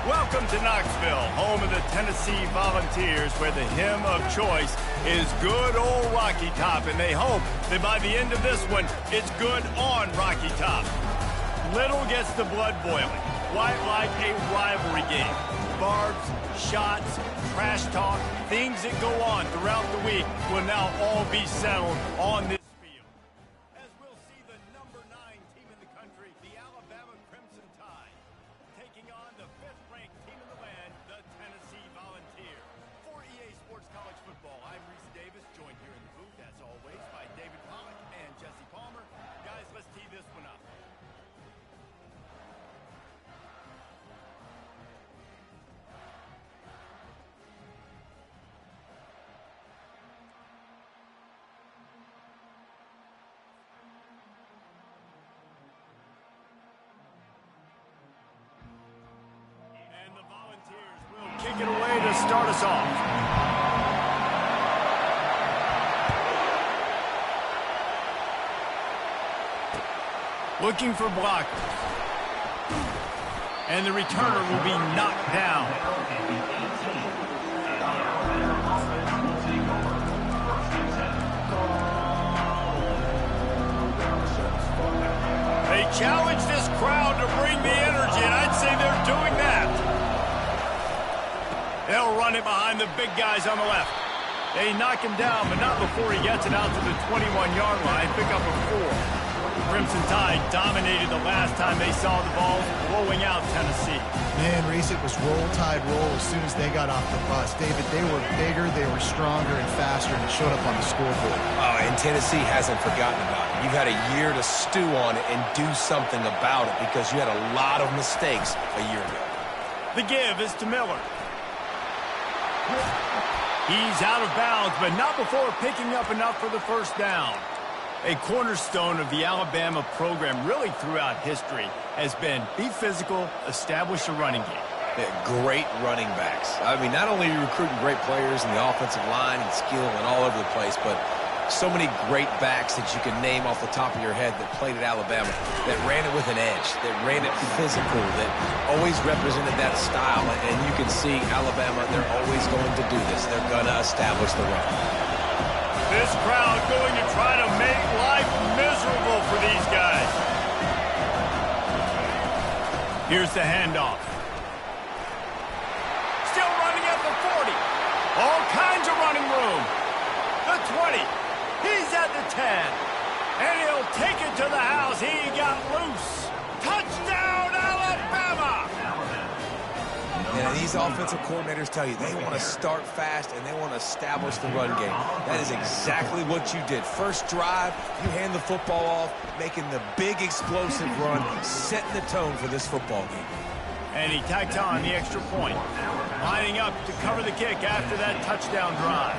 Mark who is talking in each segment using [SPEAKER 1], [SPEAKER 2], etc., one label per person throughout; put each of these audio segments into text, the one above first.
[SPEAKER 1] Welcome to Knoxville, home of the Tennessee Volunteers, where the hymn of choice is good old Rocky Top, and they hope that by the end of this one, it's good on Rocky Top. Little gets the blood boiling, quite like a rivalry game. Barbs, shots, trash talk, things that go on throughout the week will now all be settled on this field. As we'll see the number 9 team in the country, the Alabama Crimson Tide, taking on the 5th-ranked team in the land, the Tennessee Volunteers. For EA Sports College Football, I'm Reese Davis, joined here in the booth, as always, by David Pollack and Jesse Palmer. Guys, let's tee this one up. Kick it away to start us off. Looking for blockers. And the returner will be knocked down. They challenge this crowd to bring the energy, and I'd say they're doing that. They'll run it behind the big guys on the left. They knock him down, but not before he gets it out to the 21-yard line. Pick up a 4. Crimson Tide dominated the last time they saw the ball, blowing out Tennessee.
[SPEAKER 2] Man, Reese, it was roll, tide, roll as soon as they got off the bus. David, they were bigger, they were stronger and faster, and it showed up on the scoreboard.
[SPEAKER 3] Oh, and Tennessee hasn't forgotten about it. You've had a year to stew on it and do something about it because you had a lot of mistakes a year ago.
[SPEAKER 1] The give is to Miller. He's out of bounds, but not before picking up enough for the first down. A cornerstone of the Alabama program really throughout history has been be physical, establish a running game.
[SPEAKER 3] Great running backs. I mean, not only are you recruiting great players in the offensive line and skill and all over the place, but so many great backs that you can name off the top of your head that played at Alabama, that ran it with an edge, that ran it physical, that always represented that style. And you can see Alabama, they're always going to do this. They're going to establish the run.
[SPEAKER 1] This crowd going to try to make life miserable for these guys. Here's the handoff. Still running at the 40. All kinds of running room. The 20. He's at the 10. And he'll take it to the house. He got loose. Touchdown, Alabama!
[SPEAKER 3] And these offensive coordinators tell you they want to start fast and they want to establish the run game. That is exactly what you did. First drive, you hand the football off, making the big explosive run, setting the tone for this football game.
[SPEAKER 1] And he tacked on the extra point. Lining up to cover the kick after that touchdown drive.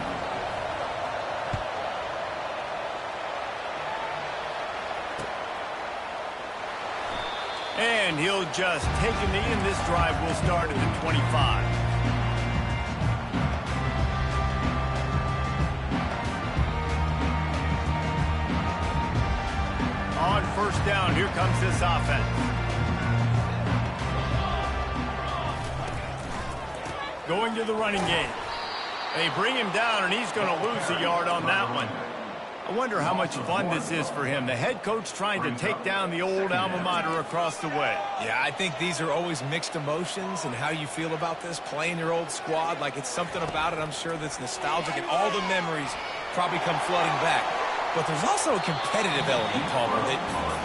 [SPEAKER 1] And he'll just take a knee, and this drive will start at the 25. On first down, here comes this offense. Going to the running game. They bring him down, and he's going to lose a yard on that one. I wonder how much fun this is for him. The head coach trying to take down the old alma mater across the way.
[SPEAKER 3] Yeah, I think these are always mixed emotions and how you feel about this, playing your old squad. Like, it's something about it, I'm sure, that's nostalgic, and all the memories probably come flooding back. But there's also a competitive element, Palmer, that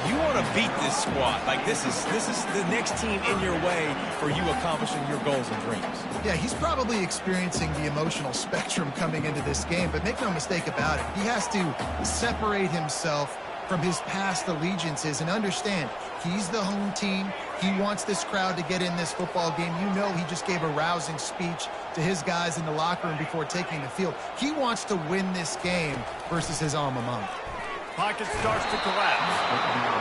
[SPEAKER 3] you want to beat this squad. Like, this is the next team in your way for you accomplishing your goals and dreams.
[SPEAKER 2] Yeah, he's probably experiencing the emotional spectrum coming into this game, but make no mistake about it. He has to separate himself from his past allegiances and understand he's the home team. He wants this crowd to get in this football game. You know, he just gave a rousing speech to his guys in the locker room before taking the field. He wants to win this game versus his alma mater.
[SPEAKER 1] Pocket starts to collapse.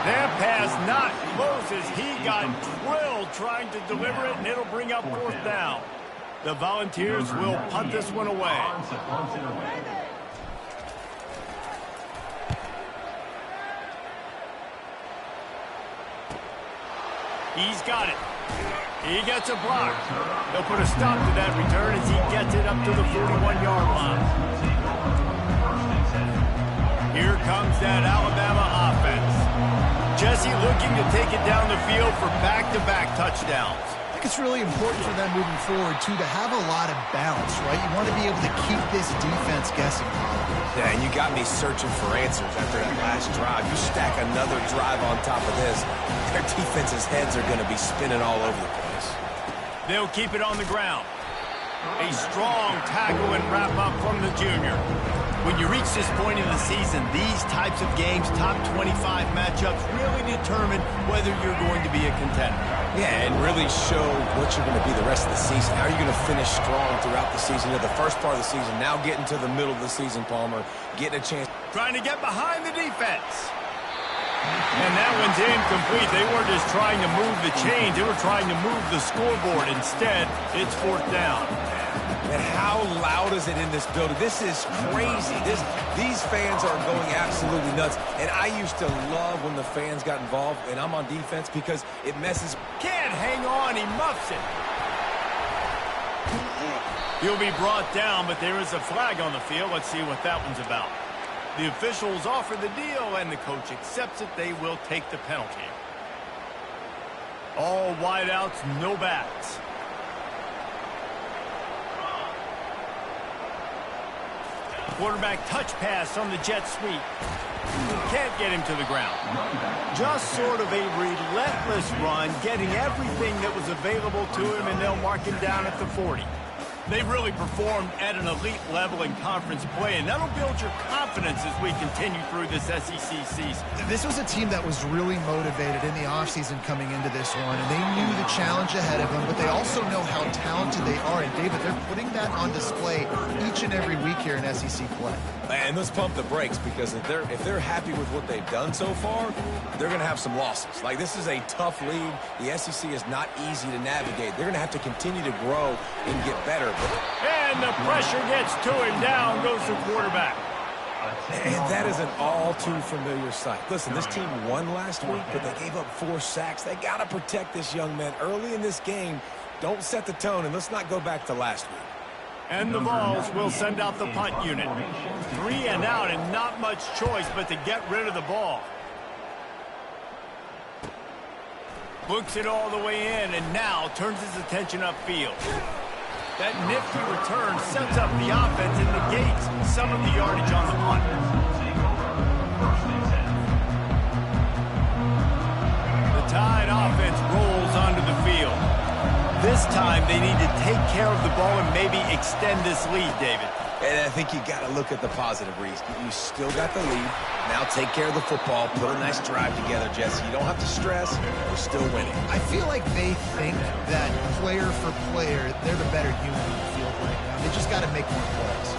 [SPEAKER 1] That pass not close as he got drilled trying to deliver it, and it'll bring up fourth down. The Volunteers will punt this one away. He's got it. He gets a block. They'll put a stop to that return as he gets it up to the 41-yard line. Here comes that Alabama offense. Jesse looking to take it down the field for back-to-back touchdowns.
[SPEAKER 2] I think it's really important for them moving forward, too, to have a lot of balance, right? You want to be able to keep this defense guessing.
[SPEAKER 3] Yeah, and you got me searching for answers after that last drive. You stack another drive on top of this, their defense's heads are going to be spinning all over the place.
[SPEAKER 1] They'll keep it on the ground. A strong tackle and wrap-up from the junior. When you reach this point in the season, these types of games, top 25 matchups, really determine whether you're going to be a contender.
[SPEAKER 3] Yeah, and really show what you're going to be the rest of the season. How are you going to finish strong throughout the season? You know, the first part of the season, now getting to the middle of the season, Palmer, getting a chance.
[SPEAKER 1] Trying to get behind the defense. And that one's incomplete. They weren't just trying to move the chains. They were trying to move the scoreboard. Instead, it's fourth down.
[SPEAKER 3] And how loud is it in this building? This is crazy. These fans are going absolutely nuts. And I used to love when the fans got involved, and I'm on defense because it messes.
[SPEAKER 1] Can't hang on. He muffs it. He'll be brought down, but there is a flag on the field. Let's see what that one's about. The officials offer the deal, and the coach accepts it. They will take the penalty. All wideouts, no backs. Quarterback touch pass on the jet sweep. Can't get him to the ground. Just sort of a relentless run, getting everything that was available to him, and they'll mark him down at the 40. They've really performed at an elite level in conference play, and that'll build your confidence as we continue through this SEC season.
[SPEAKER 2] This was a team that was really motivated in the offseason coming into this one, and they knew the challenge ahead of them, but they also know how talented they are. And, David, they're putting that on display each and every week here in SEC play.
[SPEAKER 3] And let's pump the brakes, because if they're happy with what they've done so far, they're going to have some losses. Like, this is a tough league. The SEC is not easy to navigate. They're going to have to continue to grow and get better.
[SPEAKER 1] And the pressure gets to him. Down goes the quarterback.
[SPEAKER 3] And that is an all-too-familiar sight. Listen, this team won last week, but they gave up 4 sacks. They got to protect this young man early in this game. Don't set the tone, and let's not go back to last week.
[SPEAKER 1] And the Vols will send out the punt unit. 3 and out, and not much choice but to get rid of the ball. Books it all the way in, and now turns his attention upfield. That nifty return sets up the offense and negates some of the yardage on the punt. The Tide offense rolls onto the field. This time they need to take care of the ball and maybe extend this lead, David.
[SPEAKER 3] And I think you got to look at the positive, Reese. You still got the lead. Now take care of the football. Put a nice drive together, Jesse. You don't have to stress. We're still winning.
[SPEAKER 2] I feel like they think that player for player, they're the better unit on the field right now. They just got to make more plays.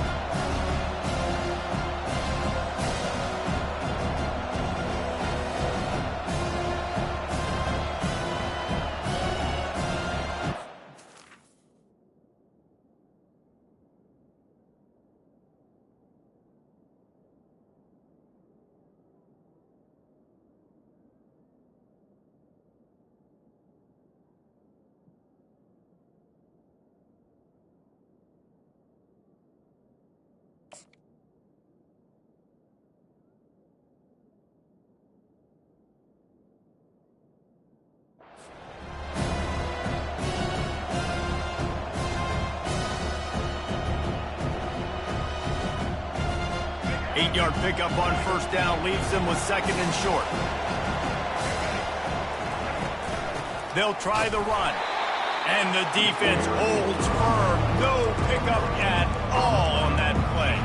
[SPEAKER 1] Eight-yard pickup on first down leaves them with second and short. They'll try the run. And the defense holds firm. No pickup at all on that play.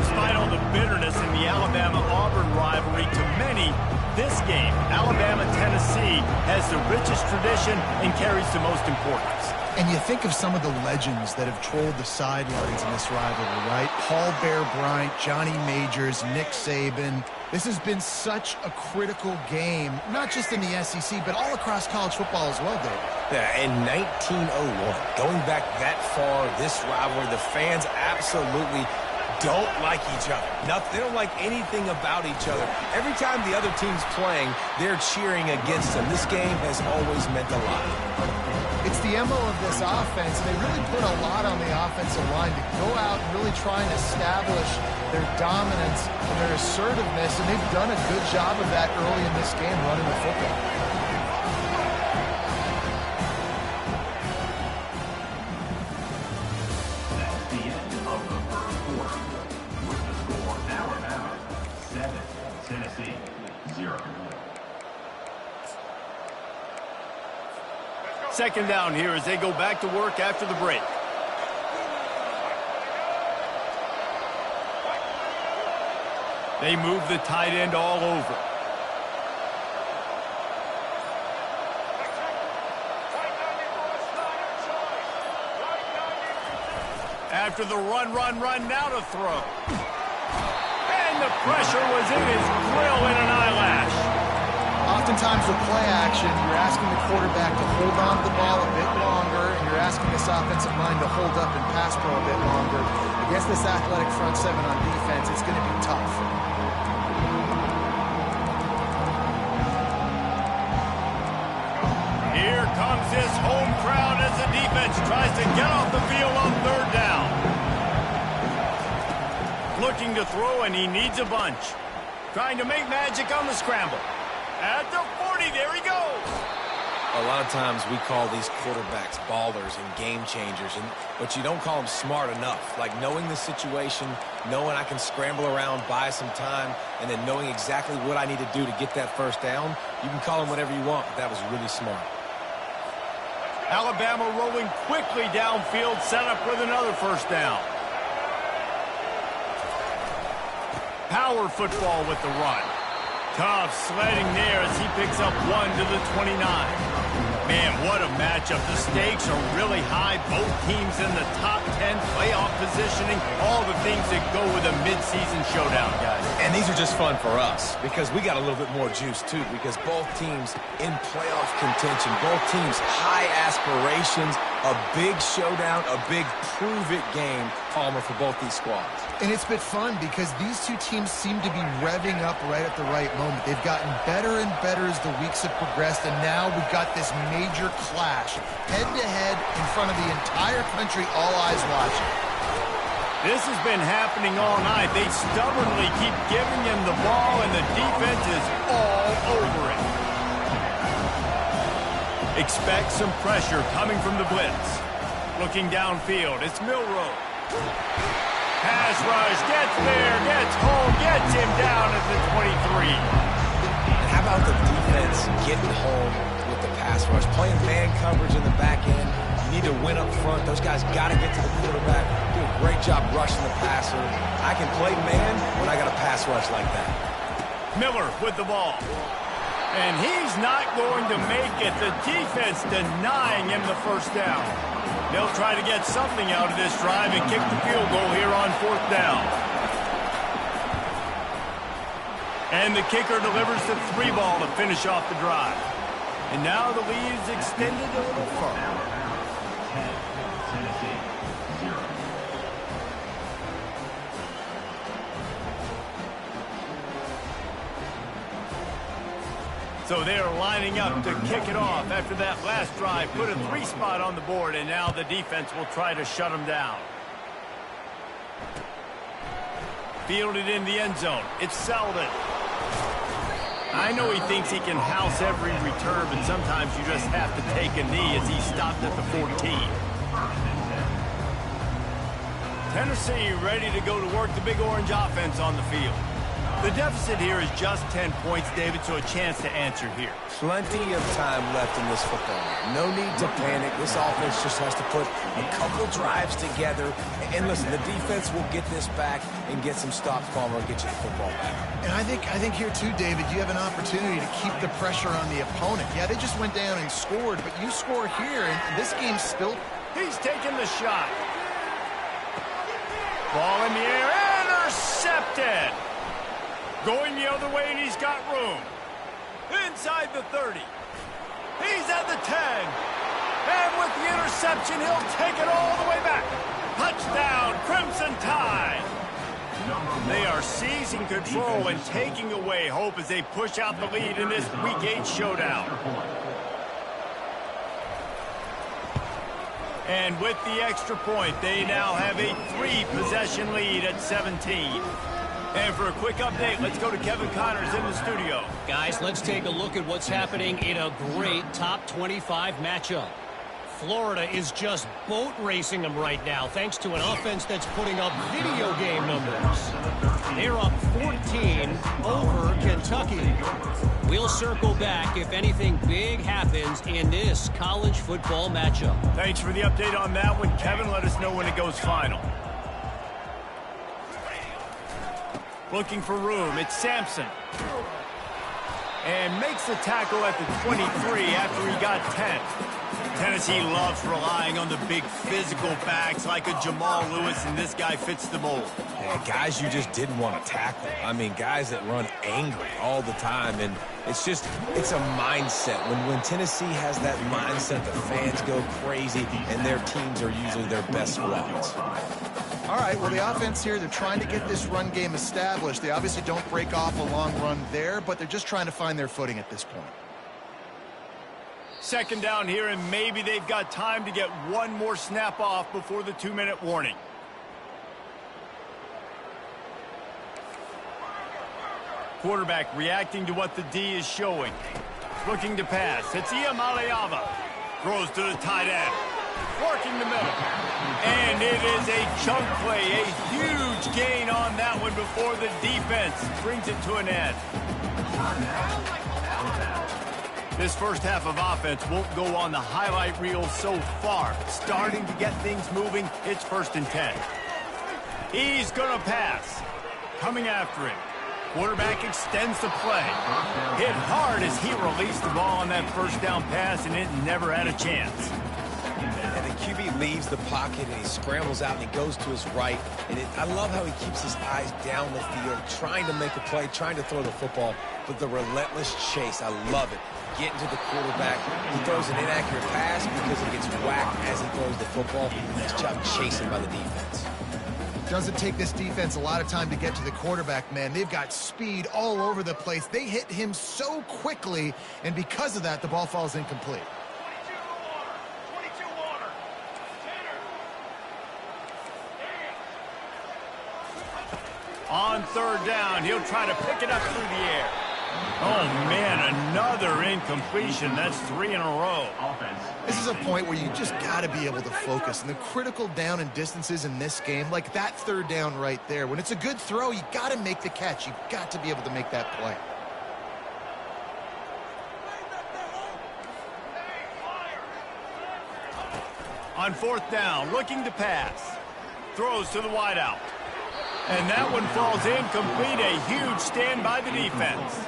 [SPEAKER 1] Despite all the bitterness in the Alabama-Auburn rivalry, to many, this game, Alabama-Tennessee, has the richest tradition and carries the most importance.
[SPEAKER 2] And you think of some of the legends that have trolled the sidelines in this rivalry, right? Paul Bear Bryant, Johnny Majors, Nick Saban. This has been such a critical game, not just in the SEC, but all across college football as well, Dave.
[SPEAKER 3] Yeah, in 1901, going back that far, this rivalry, the fans absolutely don't like each other. Nothing, they don't like anything about each other. Every time the other team's playing, they're cheering against them. This game has always meant a lot.
[SPEAKER 2] It's the MO of this offense. They really put a lot on the offensive line to go out and really try and establish their dominance and their assertiveness, and they've done a good job of that early in this game running the football.
[SPEAKER 1] Second down here as they go back to work after the break. They move the tight end all over. After the run, now to throw. And the pressure was in his grill in an eyelash.
[SPEAKER 2] Oftentimes with play action, you're asking the quarterback to hold on to the ball a bit longer, and you're asking this offensive line to hold up and pass pro a bit longer. Against this athletic front seven on defense, it's going to be tough.
[SPEAKER 1] Here comes this home crowd as the defense tries to get off the field on third down. Looking to throw, and he needs a bunch. Trying to make magic on the scramble. At the 40, there he goes.
[SPEAKER 3] A lot of times we call these quarterbacks ballers and game changers, but you don't call them smart enough. Like knowing the situation, knowing I can scramble around, buy some time, and then knowing exactly what I need to do to get that first down. You can call them whatever you want, but that was really smart.
[SPEAKER 1] Alabama rolling quickly downfield, set up with another first down. Power football with the run. Tough sledding there as he picks up 1 to the 29. Man, what a matchup. The stakes are really high. Both teams in the top 10 playoff positioning. All the things that go with a midseason showdown, guys.
[SPEAKER 3] And these are just fun for us because we got a little bit more juice, too, because both teams in playoff contention, both teams high aspirations, a big showdown, a big prove-it game, Palmer, for both these squads.
[SPEAKER 2] And it's been fun because these two teams seem to be revving up right at the right moment. They've gotten better and better as the weeks have progressed, and now we've got this major clash, head-to-head in front of the entire country, all eyes watching.
[SPEAKER 1] This has been happening all night. They stubbornly keep giving him the ball, and the defense is all over it. Expect some pressure coming from the blitz. Looking downfield, it's Milroe. Pass rush, gets there, gets home, gets him down at the 23.
[SPEAKER 3] And how about the defense getting home with the pass rush? Playing man coverage in the back end. You need to win up front. Those guys got to get to the quarterback. Do a great job rushing the passer. I can play man when I got a pass rush like that.
[SPEAKER 1] Miller with the ball. And he's not going to make it. The defense denying him the first down. They'll try to get something out of this drive and kick the field goal here on fourth down. And the kicker delivers the 3 ball to finish off the drive. And now the lead is extended a little further. So they are lining up to kick it off after that last drive. Put a 3 spot on the board, and now the defense will try to shut them down. Fielded in the end zone. It's Selden. I know he thinks he can house every return, but sometimes you just have to take a knee as he stopped at the 14. Tennessee ready to go to work the Big Orange offense on the field. The deficit here is just 10 points, David, so a chance to answer here.
[SPEAKER 3] Plenty of time left in this football game. No need to panic. This offense just has to put a couple drives together. And listen, the defense will get this back and get some stops, Palmer, and get you the football back.
[SPEAKER 2] And I think here too, David, you have an opportunity to keep the pressure on the opponent. Yeah, they just went down and scored, but you score here, and this game's still...
[SPEAKER 1] He's taking the shot. Ball in the air, intercepted. Going the other way, and he's got room. Inside the 30. He's at the 10. And with the interception, he'll take it all the way back. Touchdown, Crimson Tide. They are seizing control and taking away hope as they push out the lead in this Week 8 showdown. And with the extra point, they now have a 3-possession lead at 17. And for a quick update, let's go to Kevin Connors in the studio.
[SPEAKER 4] Guys, let's take a look at what's happening in a great top 25 matchup. Florida is just boat racing them right now, thanks to an offense that's putting up video game numbers. They're up 14 over Kentucky. We'll circle back if anything big happens in this college football matchup.
[SPEAKER 1] Thanks for the update on that one, Kevin. Let us know when it goes final. Looking for room, it's Sampson. And makes the tackle at the 23 after he got 10. Tennessee loves relying on the big physical backs like a Jamal Lewis, and this guy fits the mold.
[SPEAKER 3] Yeah, guys you just didn't want to tackle. I mean, guys that run angry all the time, and it's a mindset. When Tennessee has that mindset, the fans go crazy, and their teams are usually their best squads.
[SPEAKER 2] All right, well, the offense here, they're trying to get this run game established. They obviously don't break off a long run there, but they're just trying to find their footing at this point.
[SPEAKER 1] Second down here, and maybe they've got time to get one more snap off before the 2-minute warning. Quarterback reacting to what the D is showing. Looking to pass. It's Ncaa. Throws to the tight end. Working the middle. And it is a chunk play. A huge gain on that one before the defense brings it to an end. This first half of offense won't go on the highlight reel so far. Starting to get things moving. It's 1st and 10. He's going to pass. Coming after him. Quarterback extends the play. Hit hard as he released the ball on that first down pass, and it never had a chance.
[SPEAKER 3] And the QB leaves the pocket, and he scrambles out, and he goes to his right. And I love how he keeps his eyes down the field, trying to make a play, trying to throw the football, but the relentless chase, I love it. Getting to the quarterback. He throws an inaccurate pass because he gets whacked as he throws the football. Nice job chasing by the defense.
[SPEAKER 2] Doesn't take this defense a lot of time to get to the quarterback, man. They've got speed all over the place. They hit him so quickly, and because of that, the ball falls incomplete.
[SPEAKER 1] On 3rd down, he'll try to pick it up through the air. Oh, man, another incompletion. That's 3 in a row.
[SPEAKER 2] This is a point where you just got to be able to focus. And the critical down and distances in this game, like that 3rd down right there, when it's a good throw, you got to make the catch. You've got to be able to make that play.
[SPEAKER 1] On 4th down, looking to pass. Throws to the wideout. And that one falls incomplete. A huge stand by the defense.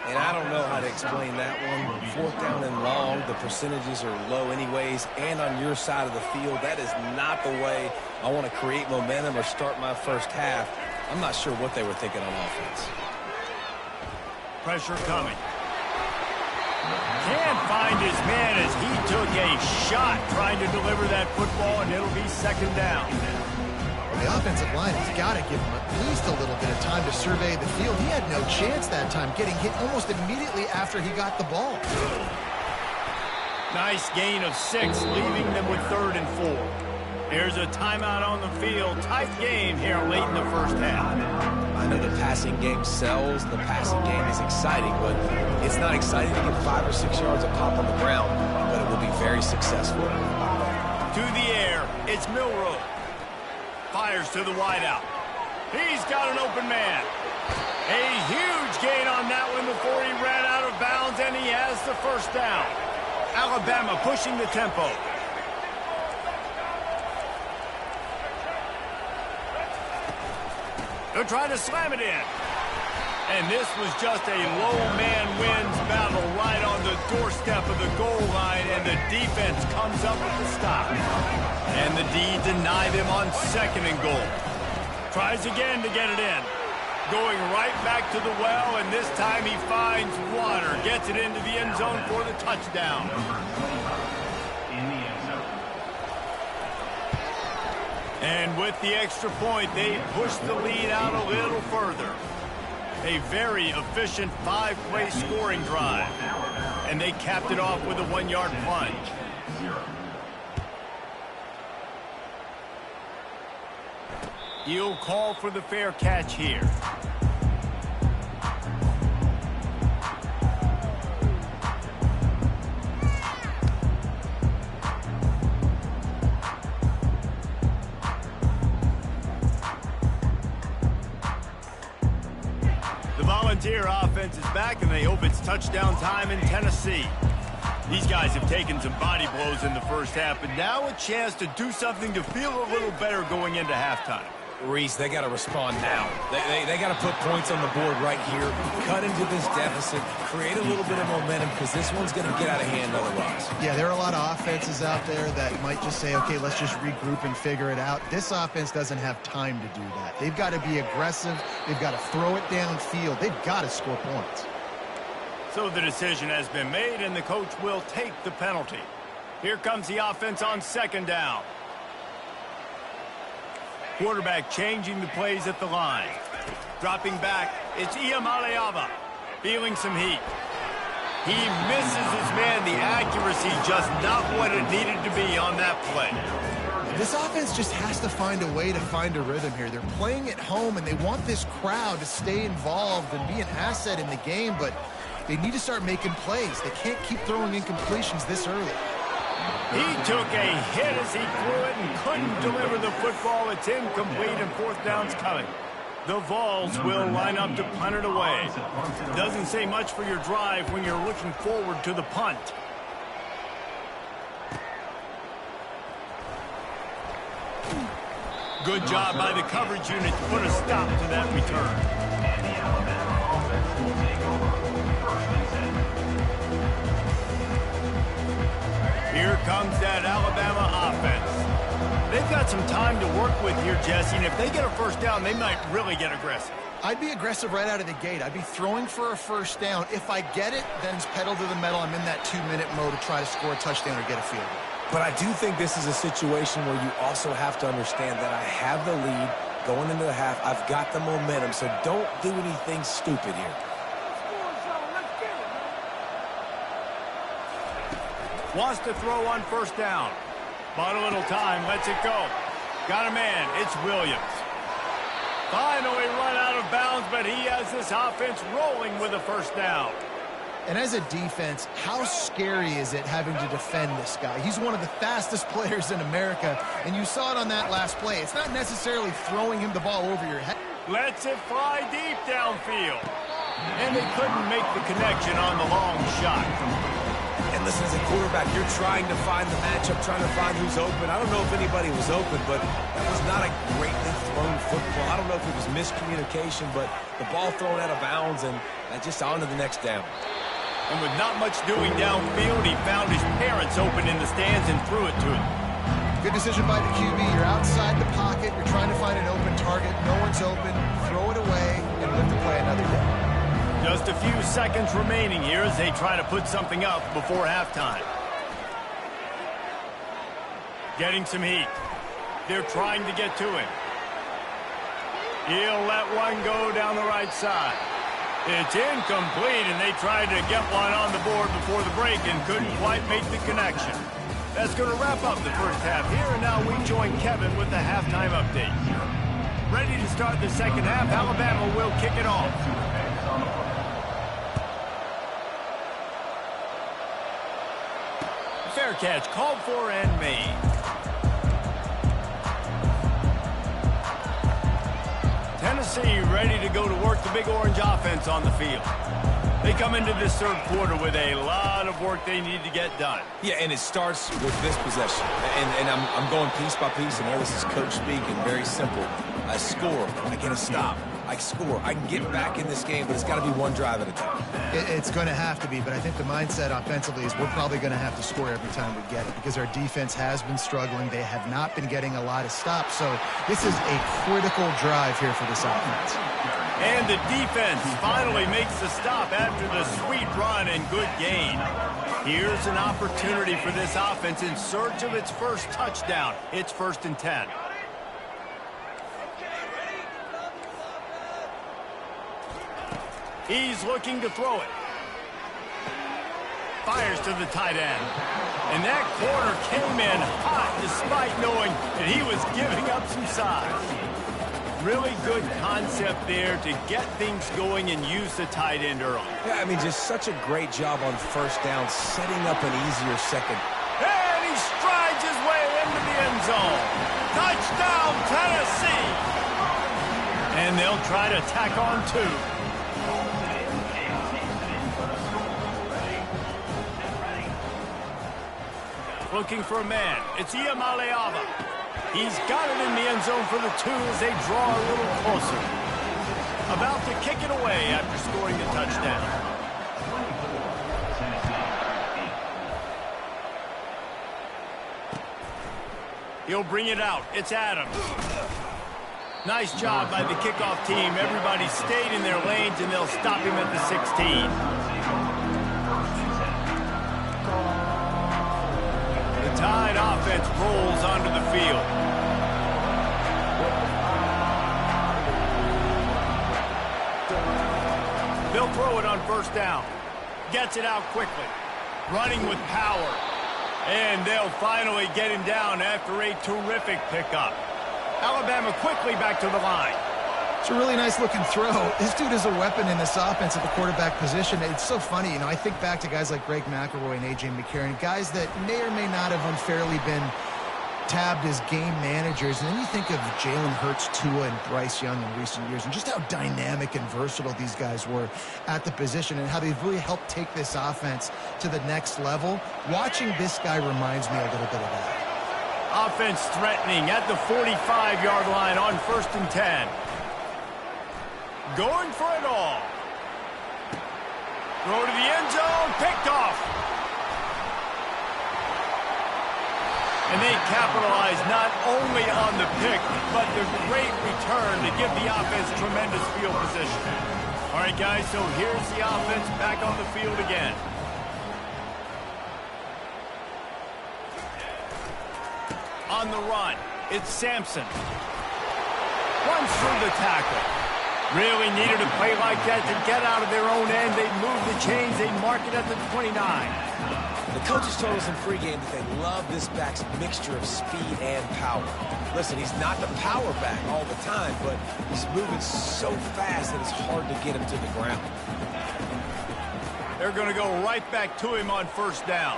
[SPEAKER 3] And I don't know how to explain that one. 4th down and long, the percentages are low anyways, and on your side of the field, that is not the way I want to create momentum or start my first half. I'm not sure what they were thinking on offense.
[SPEAKER 1] Pressure coming. Can't find his man as he took a shot trying to deliver that football, and it'll be 2nd down.
[SPEAKER 2] The offensive line has got to give him at least a little bit of time to survey the field. He had no chance that time, getting hit almost immediately after he got the ball.
[SPEAKER 1] Nice gain of 6, leaving them with 3rd and 4. Here's a timeout on the field. Tight game here late in the first half.
[SPEAKER 3] I know the passing game sells, the passing game is exciting, but it's not exciting to get 5 or 6 yards a pop on the ground, but it will be very successful.
[SPEAKER 1] To the air, it's Milroe. Fires to the wideout. He's got an open man. A huge gain on that one before he ran out of bounds, and he has the 1st down. Alabama pushing the tempo. They'll try to slam it in. And this was just a low man wins battle right on the doorstep of the goal line, and the defense comes up with the stop. And the D deny them on 2nd and goal. Tries again to get it in. Going right back to the well, and this time he finds water. Gets it into the end zone for the touchdown. And with the extra point, they pushed the lead out a little further. A very efficient 5-play scoring drive. And they capped it off with a 1-yard plunge. He'll call for the fair catch here. The Volunteer offense is back, and they hope it's touchdown time in Tennessee. These guys have taken some body blows in the first half, but now a chance to do something to feel a little better going into halftime.
[SPEAKER 3] Reese, they got to respond now. They got to put points on the board right here, cut into this deficit, create a little bit of momentum, because this one's going to get out of hand otherwise.
[SPEAKER 2] Yeah, there are a lot of offenses out there that might just say, okay, let's just regroup and figure it out. This offense doesn't have time to do that. They've got to be aggressive. They've got to throw it downfield. They've got to score points.
[SPEAKER 1] So the decision has been made, and the coach will take the penalty. Here comes the offense on 2nd down. Quarterback changing the plays at the line. Dropping back, it's Ncaa feeling some heat. He misses his man. The accuracy just not what it needed to be on that play.
[SPEAKER 2] This offense just has to find a way to find a rhythm here. They're playing at home, and they want this crowd to stay involved and be an asset in the game, but they need to start making plays. They can't keep throwing incompletions this early.
[SPEAKER 1] He took a hit as he threw it and couldn't deliver the football. It's incomplete, and 4th down's coming. The Vols will line up to punt it away. Doesn't say much for your drive when you're looking forward to the punt. Good job by the coverage unit to put a stop to that return. Here comes that Alabama offense. They've got some time to work with here, Jesse, and if they get a first down, they might really get aggressive.
[SPEAKER 2] I'd be aggressive right out of the gate. I'd be throwing for a first down. If I get it, then it's pedal to the metal. I'm in that 2-minute mode to try to score a touchdown or get a field goal.
[SPEAKER 3] But I do think this is a situation where you also have to understand that I have the lead going into the half. I've got the momentum, so don't do anything stupid here.
[SPEAKER 1] Wants to throw on 1st down. Bought a little time, lets it go. Got a man, it's Williams. Finally run out of bounds, but he has this offense rolling with a 1st down.
[SPEAKER 2] And as a defense, how scary is it having to defend this guy? He's one of the fastest players in America, and you saw it on that last play. It's not necessarily throwing him the ball over your head.
[SPEAKER 1] Lets it fly deep downfield. And they couldn't make the connection on the long shot.
[SPEAKER 3] And listen, as a quarterback, you're trying to find the matchup, trying to find who's open. I don't know if anybody was open, but that was not a greatly thrown football. I don't know if it was miscommunication, but the ball thrown out of bounds and just on to the next down.
[SPEAKER 1] And with not much doing downfield, he found his parents open in the stands and threw it to him.
[SPEAKER 2] Good decision by the QB. You're outside the pocket. You're trying to find an open target. No one's open. Throw it away and live to play another day.
[SPEAKER 1] Just a few seconds remaining here as they try to put something up before halftime. Getting some heat. They're trying to get to him. He'll let one go down the right side. It's incomplete, and they tried to get one on the board before the break and couldn't quite make the connection. That's going to wrap up the first half here, and now we join Kevin with the halftime update. Ready to start the second half, Alabama will kick it off. Fair catch called for and made. Tennessee ready to go to work the Big Orange offense on the field. They come into this 3rd quarter with a lot of work they need to get done.
[SPEAKER 3] Yeah, and it starts with this possession. And I'm going piece by piece, and this is coach speaking. Very simple. I score. I get a stop. I score. I can get back in this game, but it's got to be one drive at a time.
[SPEAKER 2] It's going to have to be, but I think the mindset offensively is we're probably going to have to score every time we get it because our defense has been struggling. They have not been getting a lot of stops, so this is a critical drive here for this offense.
[SPEAKER 1] And the defense finally makes the stop after the sweet run and good gain. Here's an opportunity for this offense in search of its first touchdown. It's 1st and 10. He's looking to throw it. Fires to the tight end. And that corner came in hot despite knowing that he was giving up some size. Really good concept there to get things going and use the tight end early.
[SPEAKER 3] Yeah, I mean, just such a great job on first down, setting up an easier second.
[SPEAKER 1] And he strides his way into the end zone. Touchdown, Tennessee! And they'll try to tack on 2. Looking for a man. It's Ncaa. He's got it in the end zone for the 2 as they draw a little closer. About to kick it away after scoring the touchdown. He'll bring it out. It's Adams. Nice job by the kickoff team. Everybody stayed in their lanes, and they'll stop him at the 16. The Tide offense rolls onto the field. They'll throw it on first down. Gets it out quickly. Running with power. And they'll finally get him down after a terrific pickup. Alabama quickly back to the line.
[SPEAKER 2] It's a really nice looking throw. This dude is a weapon in this offense at the quarterback position. It's so funny, you know, I think back to guys like Greg McElroy and A.J. McCarron, guys that may or may not have unfairly been tabbed as game managers. And then you think of Jalen Hurts, Tua, and Bryce Young in recent years, and just how dynamic and versatile these guys were at the position and how they've really helped take this offense to the next level. Watching this guy reminds me a little bit of that.
[SPEAKER 1] Offense threatening at the 45-yard line on 1st and 10. Going for it all. Throw to the end zone, picked off. And they capitalize not only on the pick, but the great return to give the offense tremendous field position. All right, guys, so here's the offense back on the field again. On the run, it's Sampson. Runs through the tackle. Really needed a play like that to get out of their own end. They move the chains. They mark it at the 29.
[SPEAKER 3] The coaches told us in pregame that they love this back's mixture of speed and power. Listen, he's not the power back all the time, but he's moving so fast that it's hard to get him to the ground.
[SPEAKER 1] They're going to go right back to him on first down.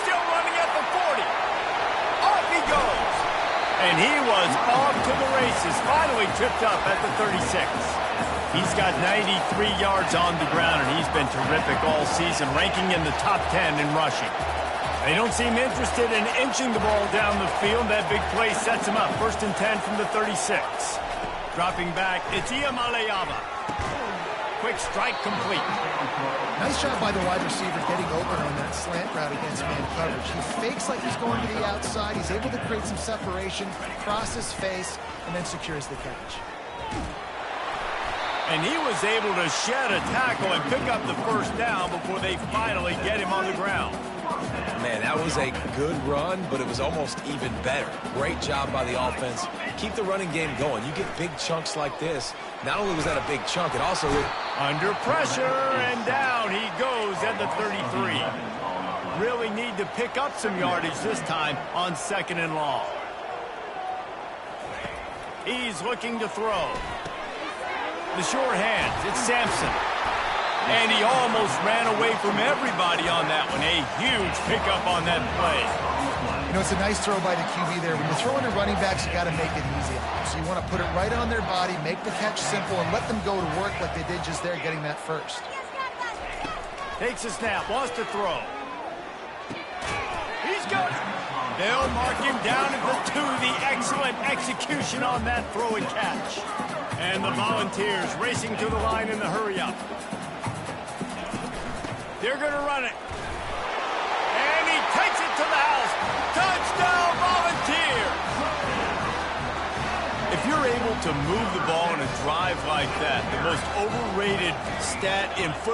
[SPEAKER 1] Still running at the 40. Off he goes. And he was off to the races. Finally tripped up at the 36. He's got 93 yards on the ground, and he's been terrific all season, ranking in the top 10 in rushing. They don't seem interested in inching the ball down the field. That big play sets him up. 1st and 10 from the 36. Dropping back, it's Ncaa. Quick strike complete.
[SPEAKER 2] Nice job by the wide receiver getting open on that slant route against man coverage. He fakes like he's going to the outside. He's able to create some separation, cross his face, and then secures the catch.
[SPEAKER 1] And he was able to shed a tackle and pick up the first down before they finally get him on the ground.
[SPEAKER 3] Man, that was a good run, but it was almost even better. Great job by the offense. Keep the running game going. You get big chunks like this. Not only was that a big chunk, it also...
[SPEAKER 1] Under pressure, and down he goes at the 33. Really need to pick up some yardage this time on 2nd and long. He's looking to throw. The short hands, it's Sampson. And he almost ran away from everybody on that one. A huge pickup on that play.
[SPEAKER 2] You know, it's a nice throw by the QB there. When you're throwing to running backs, you got to make it easy. So you want to put it right on their body, make the catch simple, and let them go to work like they did just there, getting that first.
[SPEAKER 1] Takes a snap, wants to throw. He's got it. They'll mark him down at the 2. The excellent execution on that throw and catch. And the Volunteers racing to the line in the hurry-up. They're going to run it. And he takes it to the house. Touchdown, Volunteers! If you're able to move the ball in a drive like that, the most overrated stat in football.